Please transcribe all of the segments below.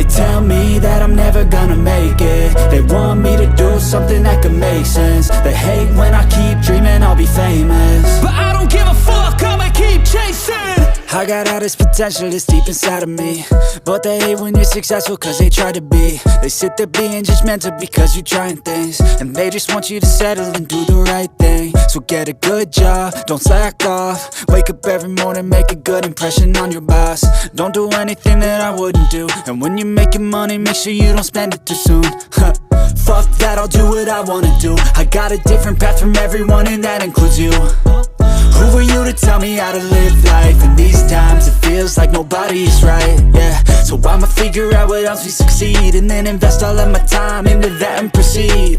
They tell me that I'm never gonna make it. They want me to do something that could make sense. They hate when I keep dreaming I'll be famous, but I don't give a fuck, I'ma keep chasing. I got all this potential that's deep inside of me, but they hate when you're successful cause they try to be. They sit there being judgmental because you're trying things, and they just want you to settle and do the right thing. So get a good job, don't slack off. Wake up every morning, make a good impression on your boss. Don't do anything that I wouldn't do, and when you're making money, make sure you don't spend it too soon. Fuck that, I'll do what I wanna do. I got a different path from everyone, and that includes you. Who are you to tell me how to live life? In these times it feels like nobody is right, yeah. So I'ma figure out what else we succeed, and then invest all of my time into that and proceed.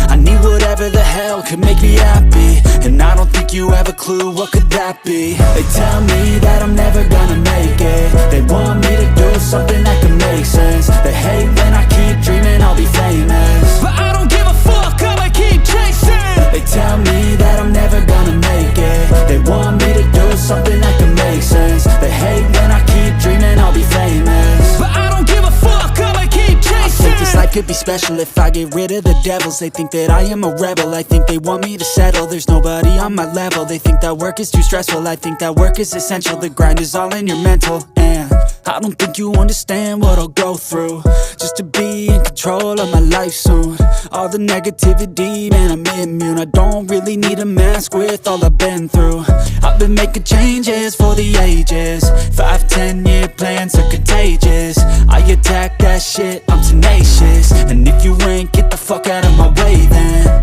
I need whatever the hell could make me happy, and I don't think you have a clue what could that be. They tell me that I'm never gonna make it. They want me to do something that could make sense. They hate when I keep dreaming I'll be famous, but I don't give a fuck, I'ma keep chasing. They tell me that I'm never gonna make it. They want me to do something that can make sense. They hate when I keep dreaming I'll be famous, but I don't give a fuck, I'ma keep chasing. I think this life could be special if I get rid of the devils. They think that I am a rebel, I think they want me to settle. There's nobody on my level. They think that work is too stressful, I think that work is essential. The grind is all in your mental, and I don't think you understand what I'll go through just to be in control of my life soon. All the negativity, man, I'm immune. I don't really need a mask with all I've been through. I've been making changes for the ages. 5-10 year plans are contagious. I attack that shit, I'm tenacious. And if you ain't, get the fuck out of my way then.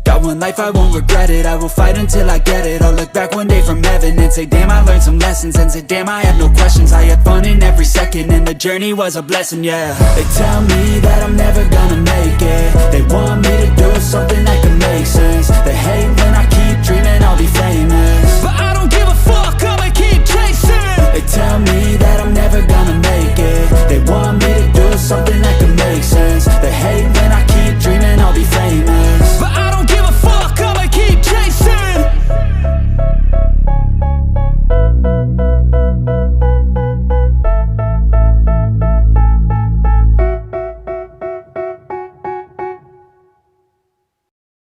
Got one life, I won't regret it. I will fight until I get it. I'll look back one day from heaven and say damn, I learned some lessons. And say damn, I had no questions. I had fun in every second, and the journey was a blessing, yeah. They tell me that I'm never gonna make it. They want me to do something that can make sense. They hate when I keep dreaming I'll be famous,